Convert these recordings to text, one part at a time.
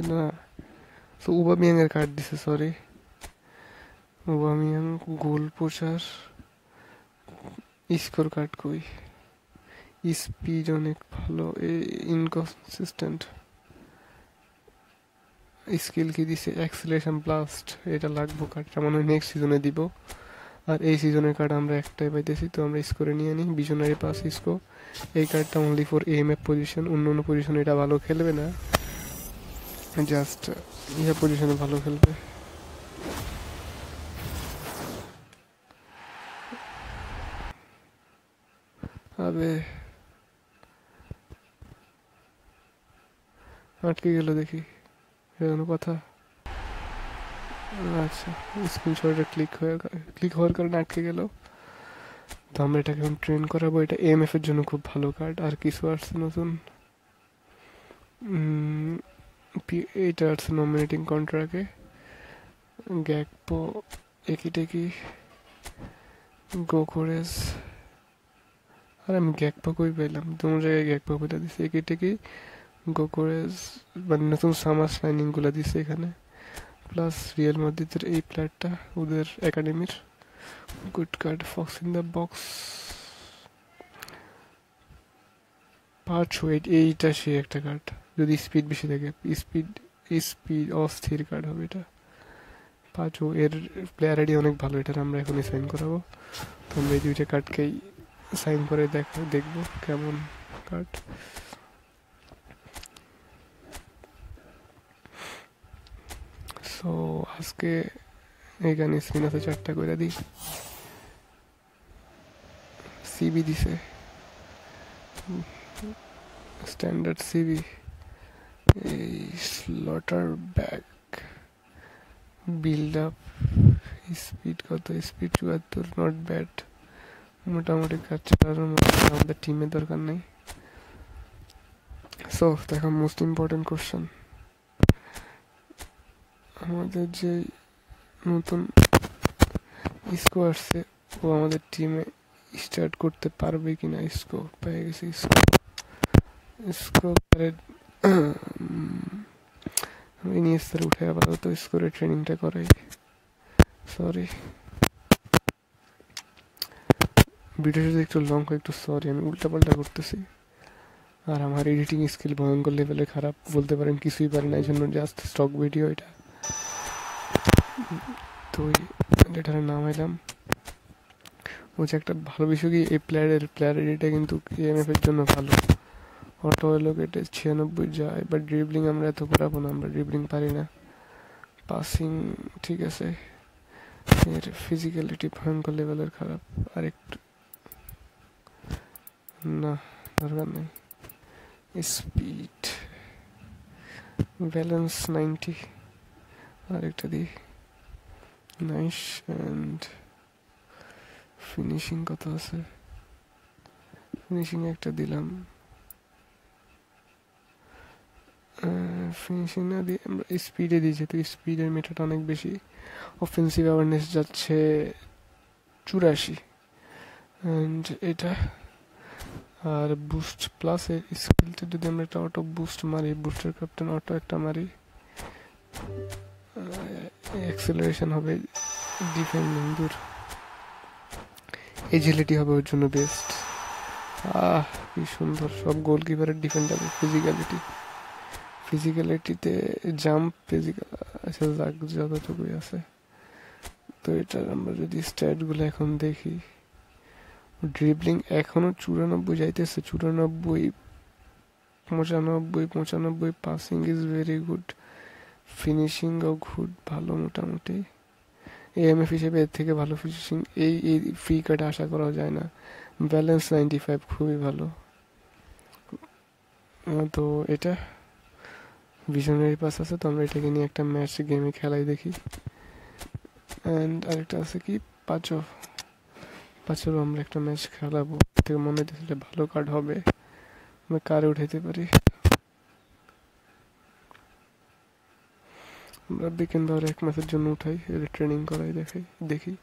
না, তো ওবামিয়াং এর কার্ড দিছে, সরি। ওবামিয়াং গোল পোষার স্কোর কার্ড কই? স্পিড অনেক ভালো, ইনকনসিস্টেন্ট। স্কিল কি দিছে? অ্যাক্সিলারেশন ব্লাস্ট, এটা লাগবো কার্ডটা মনে হয় নেক্সট সিজনে দিব। আর এই সিজনের কার্ড আমরা একটাই পাইতেছি, তো আমরা স্কোরে নিয়ে নিই ভিশনারি পাস স্কো। এই কার্ডটা অনলি ফর এএমএফ পজিশন, অন্য অন্য পজিশনে এটা ভালো খেলবে না, জাস্ট ইহা পজিশনে ভালো খেলবে। আবে আটকে গেল দেখি, এটা কোনো কথা? আচ্ছা, স্ক্রিনশটে ক্লিক হওয়ার কারণে আটকে গেল। তো আমরা এটাকে এখন ট্রেন করাবো। এটা এএমএফ এর জন্য খুব ভালো কার্ড। আর কিছু আসছে নতুন? এইটা আসছে নমিনেটিং কন্ট্রাক্টে, গ্যাকপো, একই টেকি, গোকোরেস। আর আমি গ্যাকপো কই পেলাম? তোমার জায়গায় গ্যাকপো পেটা দিছে, একই টেকি, গোকোরেস। মানে নতুন সামার সাইনিং গুলা দিছে এখানে, প্লাস রিয়াল মাদ্রিদের এই প্লেয়ারটা ওদের একাডেমির। Good card, Fox in the box. পাঁচ ওয়েট, এইটা সে একটা কার্ড, যদি স্পিড বেশি থাকে। স্পিড স্পিড অস্থির কার্ড হবে এটা। পাঁচও এর প্লেয়ার আইডি অনেক ভালো, এটার আমরা এখনই সাইন করাবো। তো আমরা এই দুইটা কার্ডকেই সাইন করে দেখবো কেমন কার্ড। সো আজকে এইখানে স্পিন আছে 4টা করে দিই। সিবি দিছে, স্ট্যান্ডার্ড সিবি। এই স্লটার ব্যাগ, বিল্ড আপ, স্পিড কত? Speed 74, not bad. মোটামুটি কাজ চালানোর মতো, আমাদের টিমের দরকার নেই। সো দেখো, মোস্ট ইম্পর্টেন্ট কোশ্চেন, আমাদের যে নতুন ইসকো আসছে, ও আমাদের টিমে স্টার্ট করতে পারবে কিনা? ইসকো পেয়ে গেছে, ইসকো ইসকো ইনিয়েস্তার উঠে আপাতত স্কোরে ট্রেনিংটা করাই। সরি, ভিডিওটা যদি একটু লং হয় একটু সরি, আমি উল্টাপাল্টা করতেছি। আর আমার এডিটিং স্কিল ভয়ঙ্কর লেভেলে খারাপ, বলতে পারেন কিছুই পারি না, এই জন্য জাস্ট স্টক ভিডিও এটা। তো এটার নাম এলাম। ও যে একটা ভালো বিষয় কি, এই প্লেয়ার এডিটা কিন্তু এএমএফ এর জন্য ভালো। অটো এলোকেটে 96 যায়, বাট ড্রিবলিং আমরা এত করাবো না, আমরা ড্রিবলিং পারি না। পাসিং ঠিক আছে, এর ফিজিক্যালিটি ভয়ঙ্কর লেভেলের খারাপ। আর একটু না, দরকার নেই। স্পিড, ব্যালেন্স 90, আর একটা দিই। নাইস। অ্যান্ড ফিনিশিং কত আছে? ফিনিশিং একটা দিলাম। ফিনিশিং না দিয়ে আমরা স্পিডে দিই, যেহেতু স্পিডের মেটাটা অনেক বেশি। অফেন্সিভ অ্যাওয়ারনেস যাচ্ছে 84, অ্যান্ড এটা। আর বুস্ট প্লাস এর স্কিলটা যদি আমরা একটা অটো বুস্ট মারি, বুস্টার ক্যাপ্টেন অটো একটা মারি, অ্যাক্সেলারেশন হবে, ডিফেন্ডিং দূর, এজিলিটি হবে ওর জন্য বেস্ট। কি সুন্দর, সব গোলকিপারের ডিফেন্ড হবে। ফিজিক্যালিটিতে জাম্প, ফিজিক্যাল, আচ্ছা যাক, যতটুকুই আছে। তো এটার আমরা যদি স্ট্যাটগুলো এখন দেখি, ড্রিবলিং এখনো 94 যাইতেছে, 94, 95, পাসিং ইজ ভেরি গুড, ফিনিশিংও গুড, ভালো মোটামুটি। এএমএফ হিসেবে এর থেকে ভালো ফিনিশিং এই ফ্রি কার্ডে আশা করা যায় না। ব্যালেন্স 95, খুবই ভালো। তো এটা ভিশনারি পাস আছে, তো আমরা এটাকে নিয়ে একটা ম্যাচ গেমে খেলাই দেখি। অ্যান্ড আরেকটা আছে কি, পাঁচেরও আমরা একটা ম্যাচ খেলাবো। থেকে মনে হচ্ছে ভালো কার্ড হবে, আমরা কারে উঠাইতে পারি। আমরা বিকেন্দার এক ম্যাচের জন্য উঠাই, এটা ট্রেনিং করাই দেখি।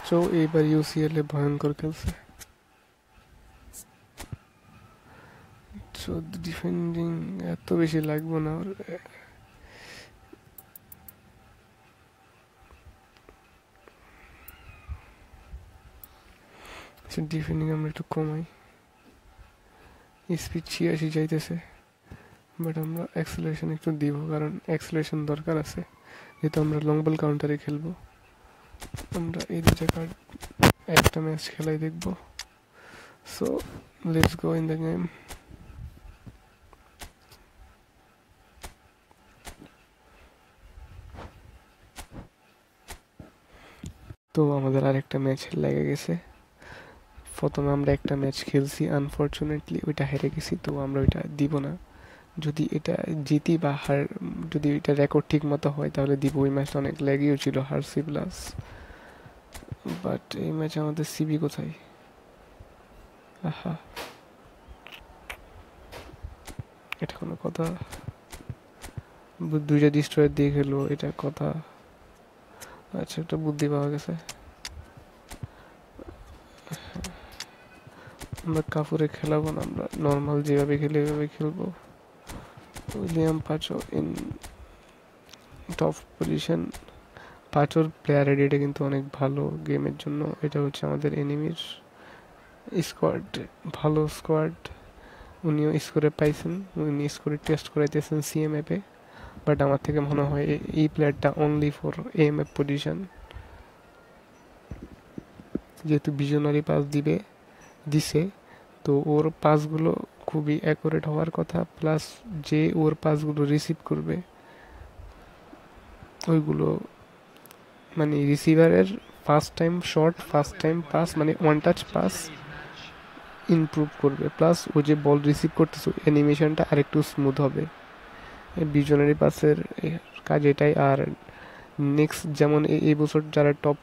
তো এইবার ইউসিএল এ ভয়ঙ্কর খেলছে। সো ডিফেন্ডিং এত বেশি লাগবে না ওর। ডিফেন্ডিং আমরা একটু কমাই, স্পিড 86 যাইতেছে, বাট আমরা অ্যাক্সেলারেশন একটু দিব, কারণ অ্যাক্সেলারেশন দরকার আছে যেহেতু আমরা লং বল কাউন্টারে খেলবো। আমরা এই দুটা কার্ড একটা ম্যাচ খেলাই দেখবো। So let's go in the game. তো আমাদের আরেকটা ম্যাচ লেগে গেছে। প্রথমে আমরা একটা ম্যাচ খেলছি, আনফর্চুনেটলি ওইটা হেরে গেছি, তো আমরা ওইটা দিব না। যদি এটা জিতি বা হার, যদি এটা রেকর্ড ঠিক মতো হয় তাহলে দিব। ওই ম্যাচটা অনেক লেগেও ছিল, হারসি প্লাস। বাট এই ম্যাচে আমাদের সিবি কোথায়? আহা, এটা কোনো কথা? দুইটা ডিস্ট্রয়ার দিয়ে খেলবো, এটা কথা? আচ্ছা, একটা বুদ্ধি পাওয়া গেছে। আমরা কাপুরে খেলাবো না, আমরা নর্মাল যেভাবে খেলে এভাবে খেলবো। William Pacho in top position. পাচোর প্লেয়ার আইডিটা কিন্তু অনেক ভালো গেমের জন্য। এটা হচ্ছে আমাদের এনিমির স্কোয়াড, ভালো স্কোয়াড। উনিও স্কোরে পাইছেন, উনি স্কোরে টেস্ট করাইতেছেন সিএম অ্যাপে। বাট আমার থেকে মনে হয় এই প্লেয়ারটা only for M F position, যেহেতু ভিশনারি পাস দিছে, তো ওর পাসগুলো খুবই অ্যাকুরেট হওয়ার কথা। প্লাস যে ওর পাসগুলো রিসিভ করবে ওইগুলো মানে রিসিভারের first time shot, first time pass, মানে ওয়ান টাচ পাস ইমপ্রুভ করবে। প্লাস ও যে বল রিসিভ করতেছে অ্যানিমেশনটা আরেকটু স্মুথ হবে। ভিশনারি পাসের কাজ এটাই। আর নেক্সট যেমন এই বছর যারা টপ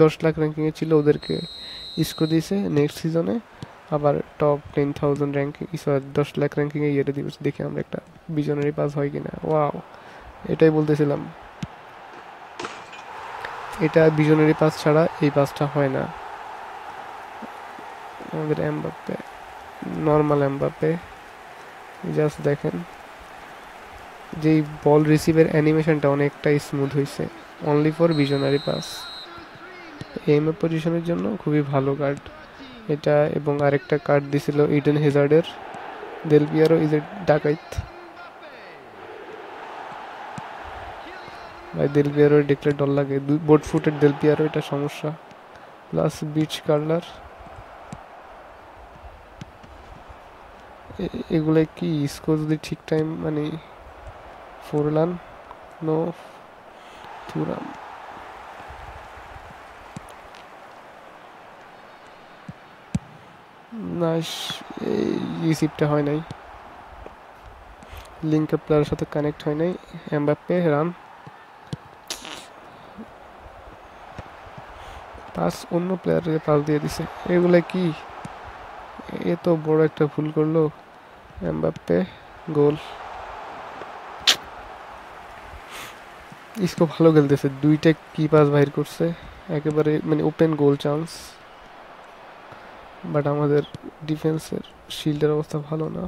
10 লাখ র্যাঙ্কিংয়ে ছিল ওদেরকে স্কোর দিয়েছে, নেক্সট সিজনে আবার টপ 10,000 র্যাঙ্কিং, 10 লাখ র্যাঙ্কিংয়ে ইয়েটা দিয়েছে। দেখি আমরা একটা ভিশনারি পাস হয় কিনা। ওয়াও, এটাই বলতেছিলাম, এটা ভিশনারি পাস ছাড়া এই পাসটা হয় না। আমাদের এমবাপ্পে, নর্মাল এমবাপ্পে, জাস্ট দেখেন যেই বল রিসিভের অ্যানিমেশনটা অনেকটাই স্মুথ হয়েছে, only for visionary pass. M A পজিশনের জন্য খুবই ভালো কার্ড এটা। এবং আরেকটা কার্ড দিছিল ইডেন হেজার্ডের, দেল পিয়ারো ইজ এ ডাকাইত। ভাই দেল পিয়ারোর দেখলে ডর লাগে, বোট ফুটের দেল পিয়ারো, এটা সমস্যা। প্লাস বিচ কার্লার, এগুলো কি স্কোর যদি ঠিক টাইম মানে ফোরলান নো থুরাম। না, এই রিসিভটা হয় নাই, লিঙ্ক প্লেয়ারের সাথে কানেক্ট হয় নাই। এমবাপ্পে রান পাস, অন্য প্লেয়ারকে পাস দিয়ে দিছে। এগুলা কি, এ তো বড় একটা ভুল করলো এমবাপ্পে। গোল। ইসকো ভালো খেলতেছে, দুইটা কি পাস বাইর করছে একেবারে, মানে ওপেন গোল চান্স। বাট আমাদের ডিফেন্সের শিল্ডের অবস্থা ভালো না।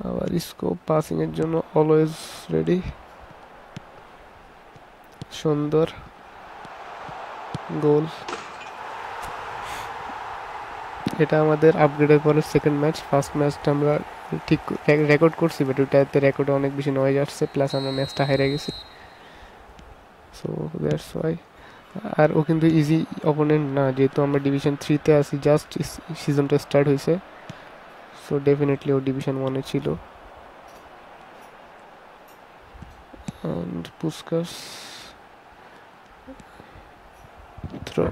আবার ইসকো পাসিং এর জন্য অলওয়েজ রেডি। সুন্দর গোল। এটা আমাদের আপগ্রেডের পরে সেকেন্ড ম্যাচ। ফার্স্ট ম্যাচটা আমরা ঠিক রেকর্ড করছি, বাট ওইটাতে রেকর্ডে অনেক বেশি নয়েজ আসছে, প্লাস আমরা ম্যাচটা হেরে গেছি। So that's why. আর ও কিন্তু ইজি অপোনেন্ট না, যেহেতু আমরা ডিভিশন 3-তে আছি, জাস্ট সিজনটা স্টার্ট হয়েছে। সো ডেফিনেটলি ও ডিভিশন 1-এ ছিল। অ্যান্ড পুস্কাস থ্রো,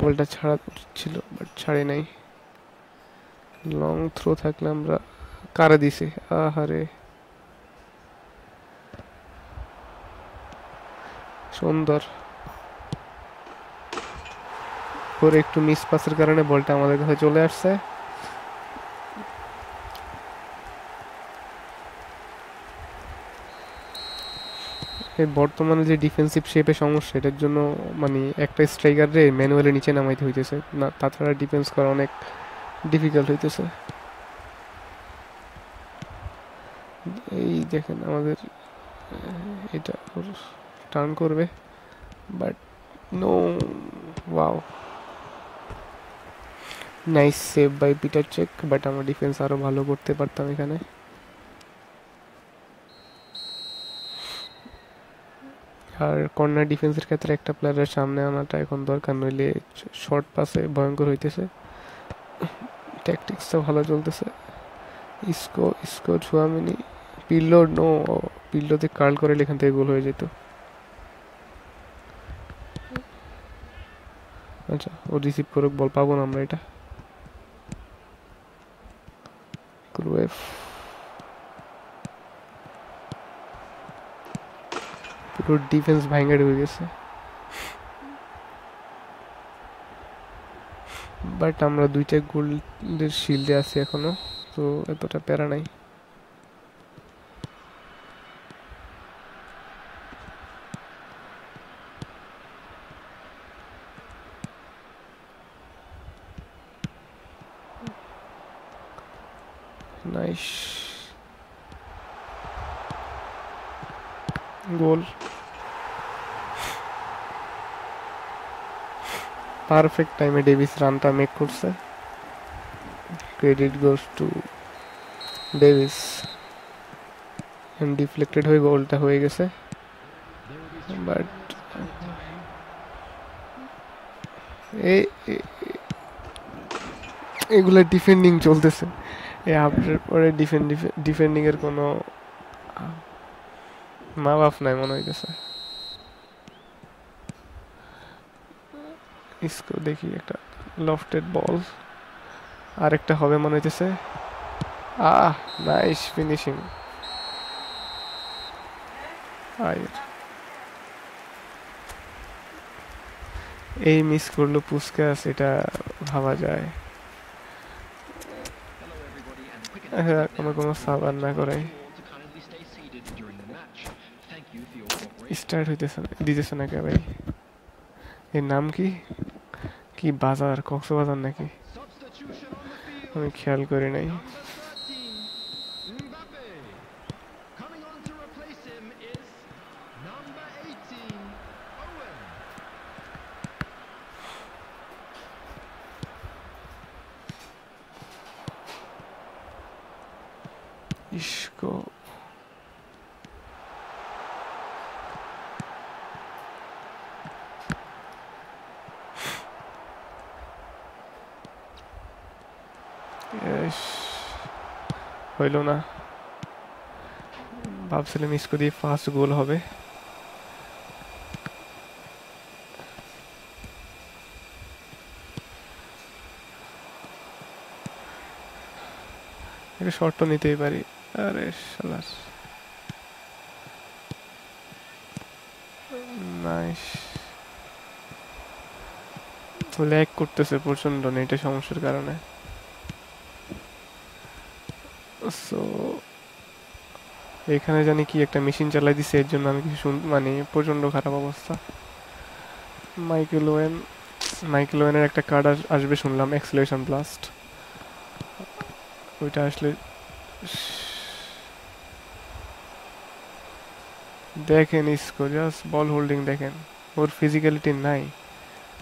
বলটা ছাড়া ছিল বাট ছাড়ে নাই। লং থ্রো থাকলে আমরা কারে দিছে, আহারে। সুন্দর করে একটু মিস পাসের কারণে বলটা আমাদের কাছে চলে আসছে। এই বর্তমানে যে ডিফেন্সিভ শেপে সমস্যা, এটার জন্য মানে একটা স্ট্রাইকারে ম্যানুয়ালি নিচে নামাইতে হইতেছে না, তাছাড়া ডিফেন্স করা অনেক ডিফিকাল্ট হইতেছে। এই দেখেন আমাদের এটা টার্ন করবে, but no. Wow, nice save by Peter Cech, but আমার ডিফেন্স আরো ভালো করতে পারতাম এখানে। আর কর্নার ডিফেন্সের ক্ষেত্রে একটা প্লেয়ারের সামনে আনাটা এখন দরকার, নইলে শর্ট পাসে ভয়ঙ্কর হইতেছে। ট্যাকটিক্সটা ভালো চলতেছে। ইসকো ইসকো চুয়ামিনি, পিল্লো নো, পিল্লোতে কার্ল করে এখান থেকে গোল হয়ে যেত। আচ্ছা, ও রিসিভ করুক, বল পাবো না আমরা এটা। ক্রুয়েফ, পুরো ডিফেন্স ভাঙে ঢুকে গেছে, বাট আমরা দুইটা গোলের শিল্ডে আছি এখনো, তো এতটা প্যারা নাই। নাইস গোল, পারফেক্ট টাইমে ডেভিস রানটা মেক করছে। Credit goes to Davies. Deflected হয়ে গোলটা হয়ে গেছে, বাট এগুলো ডিফেন্ডিং চলতেছে, এই আপডেট পরে ডিফেন্ডিং এর কোনো মা বাপ নাই মনে হইতেছে। ইসকো দেখি একটা লফটেড বল, আরেকটা হবে মনে হইতেছে। Nice finishing. এই মিস করলো পুস্কাস, এটা ভাবা যায়। কোনো সাবান না করাই স্টার্ট হইতেছে না, দিতেছে না কে ভাই? এর নাম কি? কি বাজার, কক্সবাজার নাকি? আমি খেয়াল করি নাই। ইস্কো, হইল না। ভাবছিলাম ইসকো দিয়ে ফার্স্ট গোল হবে। একটা শর্ট তো নিতেই পারি। আরে শালার, নাইস। ল্যাগ করতেছে প্রচন্ড নেটের সমস্যার কারণে। সো এখানে জানি কি একটা মেশিন চালাই দিছে, এর জন্য আমি কিছু মানে প্রচন্ড খারাপ অবস্থা। মাইকেল ওয়েনের একটা কার্ড আসবে শুনলাম, এক্সেলারেশন ব্লাস্ট। ওইটা আসলে দেখেন ইসকো জাস্ট বল হোল্ডিং দেখেন, ওর ফিজিক্যালিটি নাই,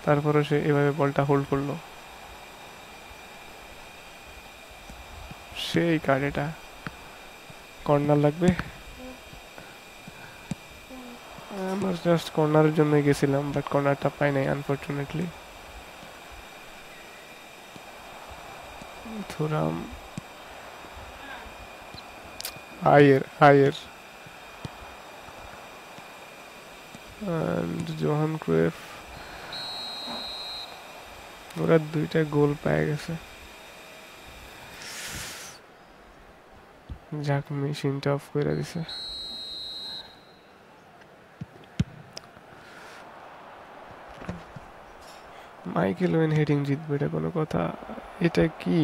তারপরে সে এভাবে বলটা হোল্ড করলো। সেই কার্ড, এটা কর্নার লাগবে। আমরা জাস্ট কর্নারের জন্য গেছিলাম, বাট কর্নারটা পাই নাই আনফরচুনেটলি। থুরাম, আয়ের জোহান ক্রুয়েফ, ওরা দুইটা গোল পেয়ে গেছে। যাক, মেশিনটা অফ করে দিছে। মাইকেল ওয়েন হেডিং জিতবে, এটা কোনো কথা? এটা কি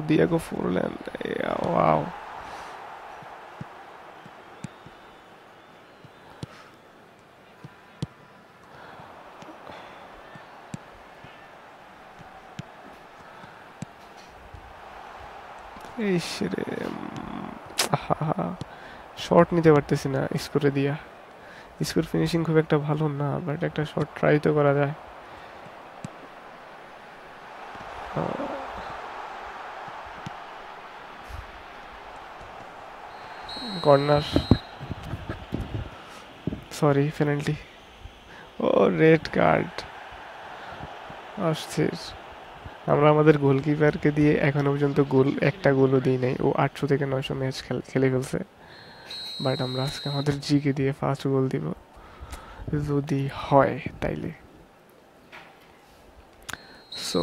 দিয়াগো ফোরল্যান? ওয়াও, এই রে, শর্ট নিতে পারতেছি না স্কোরে দিয়া। স্কোর ফিনিশিং খুব একটা ভালো না, বাট একটা শর্ট ট্রাই তো করা যায়। Corner, sorry penalty. Oh red card, অস্থির। আমরা আমাদের গোলকিপারকে দিয়ে এখনো পর্যন্ত একটা গোলও দিই নাই। ও 800 থেকে 900 ম্যাচ খেলে ফেলছে, বাট আমরা আজকে আমাদের জিকে দিয়ে ফার্স্ট গোল দিব যদি হয় তাইলে। সো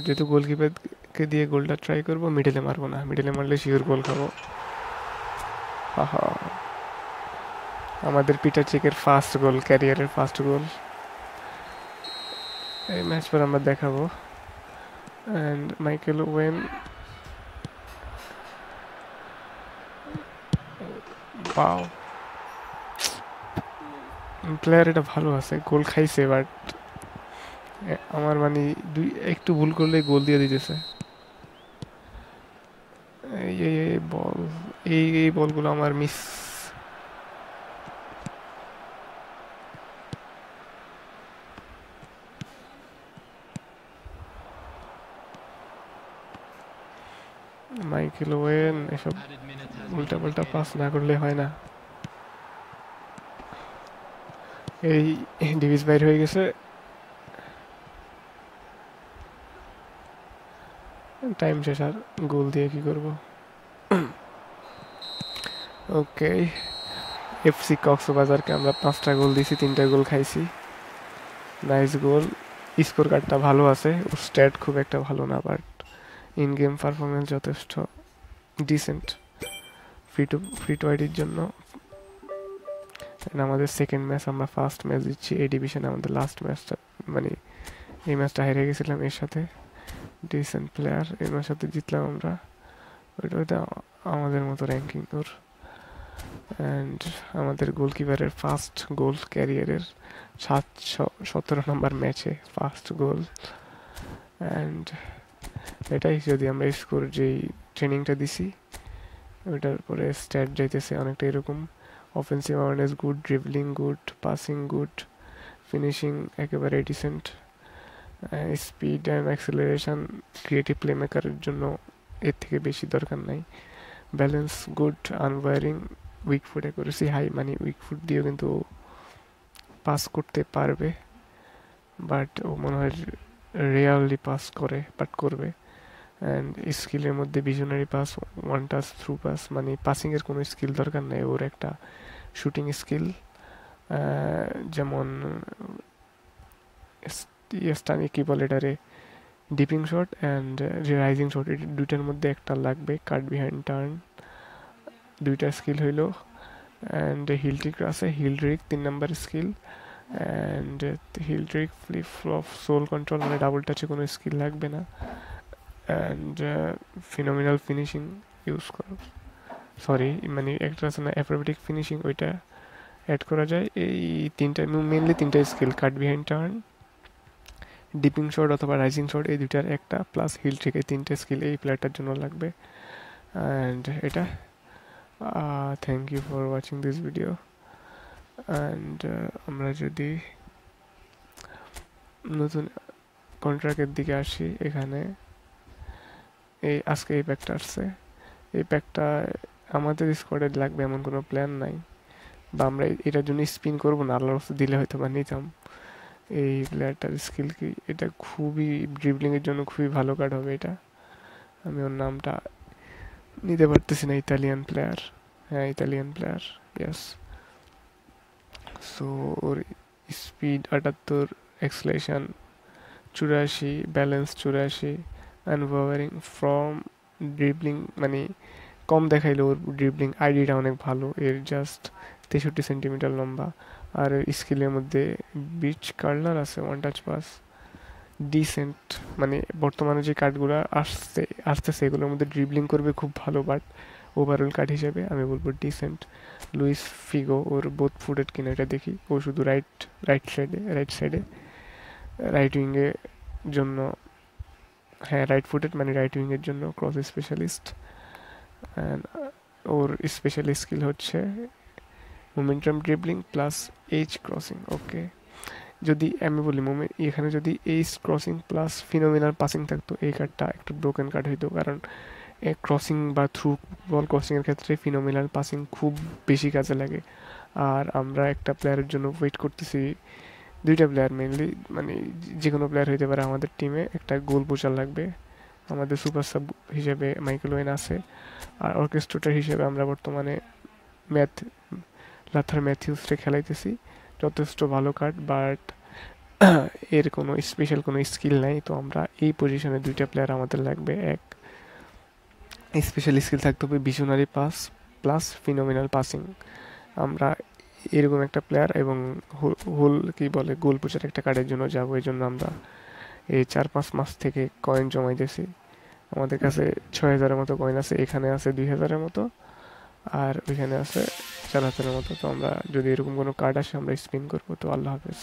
যেহেতু গোলকিপারকে দিয়ে গোলটা ট্রাই করবো, মিডলে মারবো না, মিডলে মারলে শিওর গোল খাবো। আমাদের পিটার চেকের ফার্স্ট গোল, ক্যারিয়ারের ফার্স্ট গোল এই ম্যাচ পর আমরা দেখাবো। অ্যান্ড মাইকেল ওয়েন, পাও প্লেয়ার এটা ভালো আছে, গোল খাইছে, বাট আমার মানে একটু ভুল করলে গোল দিয়ে দিতেছে। এই বল, এই বলগুলো আমার মিস। মাইকেল ওয়েন এসব উল্টা পাল্টা পাস না করলে হয় না। এই ডিভিস বাইর হয়ে গেছে, টাইম শেষ, আর গোল দিয়ে কি করব। ওকে, এফসি কক্সবাজারকে আমরা 5টা গোল দিছি, 3টা গোল খাইছি। নাইস গোল। স্কোর কার্ডটা ভালো আছে, ওর স্ট্যাট খুব একটা ভালো না, বাট ইন গেম পারফরমেন্স যথেষ্ট ডিসেন্ট ফ্রি টু আইডির জন্য। আমাদের সেকেন্ড ম্যাচ, আমরা ফার্স্ট ম্যাচ দিচ্ছি এই ডিভিশনে। আমাদের লাস্ট ম্যাচটা মানে এই ম্যাচটা হেরে গেছিলাম এর সাথে। ডিসেন্ট প্লেয়ার, এর সাথে জিতলাম আমরা। ওইটা আমাদের মতো র্যাঙ্কিং ওর। অ্যান্ড আমাদের গোলকিপারের ফার্স্ট গোল ক্যারিয়ারের 717 নম্বর ম্যাচে ফার্স্ট গোল। অ্যান্ড এটাই যদি আমরা স্কোর যেই ট্রেনিংটা দিছি ওইটার পরে স্ট্যাট যাইতেছে অনেকটা এরকম: offensive awareness good, dribbling good, passing good, finishing একেবারে decent, speed and acceleration creative play মেকারের জন্য এর থেকে বেশি দরকার নাই। Balance good, unwavering, weak foot accuracy high, মানে উইক ফুট দিয়েও কিন্তু পাস করতে পারবে, বাট ও মনে হয় রেয়ারলি পাস করে, বাট করবে। অ্যান্ড স্কিলের মধ্যে visionary pass, one touch through pass, মানে পাসিংয়ের কোনো স্কিল দরকার নেই, ওর একটা শুটিং স্কিল, যেমন স্টানি কি বলে এটারে, dipping shot and rising shot, এই দুইটার মধ্যে একটা লাগবে। কাট বিহাইন্ড টার্ন, দুইটা স্কিল হইল। অ্যান্ড হিল ট্রিক আছে, heel trick 3 number skill. And heel trick, flip flop, sole control, মানে ডাবল টাচে কোনো স্কিল লাগবে না। অ্যান্ড ফিনোমিনাল ফিনিশিং ইউজ করো, সরি মানে একটা আছে না অ্যাক্রোবেটিক ফিনিশিং, ওইটা অ্যাড করা যায়। এই তিনটা মেনলি 3টা স্কিল: কাট বিহাইন্ড টার্ন, ডিপিং শট অথবা রাইজিং শট, এই দুইটার একটা, প্লাস হিল ট্রিক, এই 3টে স্কিল এই প্লেয়ারটার জন্য লাগবে। অ্যান্ড এটা thank you for watching this video. And আমরা যদি নতুন কন্ট্রাক্টের দিকে আসি, এখানে এই আজকে এই প্যাকটা আসছে। এই প্যাকটা আমাদের স্কোয়াডে লাগবে এমন কোনো প্ল্যান নাই, বা আমরা এটার জন্য স্পিন করবো না, আল্লাহর রাস্তায় দিলে হয়তো বা নিতাম। এই প্লেয়ারটার স্কিল কি, এটা খুবই ড্রিবলিংয়ের জন্য খুবই ভালো কার্ড হবে এটা। আমি ওর নামটা নিতে পারতেছি না, ইতালিয়ান প্লেয়ার, হ্যাঁ ইতালিয়ান প্লেয়ার, ইয়েস। সো ওর speed 78, acceleration 84, balance 84, unwavering from dribbling, মানে কম দেখাইলো ওর ড্রিবলিং আইডিটা অনেক ভালো, এর জাস্ট 63 সেন্টিমিটার লম্বা। আর স্কিলের মধ্যে বিচ কার্লার আছে, ওয়ান টাচ পাস, ডিসেন্ট, মানে বর্তমানে যে কার্ডগুলো আসতেছে এগুলোর মধ্যে ড্রিবলিং করবে খুব ভালো, বাট ওভারঅল কার্ড হিসেবে আমি বলবো ডিসেন্ট। লুইস ফিগো, ওর বোথ ফুটেড কিনা এটা দেখি, ও শুধু রাইট সাইডে রাইট উইংয়ের জন্য, হ্যাঁ রাইট ফুটেড মানে রাইট উইংয়ের জন্য ক্রস স্পেশালিস্ট। অ্যান্ড ওর স্পেশাল স্কিল হচ্ছে momentum dribbling plus H crossing. Okay, যদি আমি বলি এখানে যদি H crossing plus phenomenal passing থাকতো, এই কার্ডটা একটা ব্রোকেন কার্ড হইতো, কারণ ক্রসিং বা থ্রু বল ক্রসিংয়ের ক্ষেত্রে ফিনোমিনাল পাসিং খুব বেশি কাজে লাগে। আর আমরা একটা প্লেয়ারের জন্য ওয়েট করতেছি, দুইটা প্লেয়ার মেনলি, মানে যে কোনো প্লেয়ার হইতে পারে আমাদের টিমে, একটা গোল পোচার লাগবে। আমাদের সুপার সাব হিসেবে মাইকেল ওয়েন আছে, আর অর্কেস্ট্রেটর হিসেবে আমরা বর্তমানে লাথার ম্যাথিউসকে খেলাইতেছি। যথেষ্ট ভালো কার্ড, বাট এর কোনো স্পেশাল কোনো স্কিল নাই। তো আমরা এই পজিশনে দুইটা প্লেয়ার আমাদের লাগবে। এক স্পেশাল স্কিল থাকতে হবে visionary pass plus phenomenal passing. আমরা এরকম একটা প্লেয়ার এবং হোল কি বলে গোল পোচার একটা কার্ডের জন্য যাবো। এই জন্য আমরা এই 4-5 মাস থেকে কয়েন জমাইতেছি। আমাদের কাছে 6,000-এর মতো কয়েন আছে, এখানে আছে 2,000-এর মতো, আর ওইখানে আছে 4,000-এর মতো। তো আমরা যদি এরকম কোনো কার্ড আসে আমরা স্পিন করবো। তো আল্লাহ হাফেজ।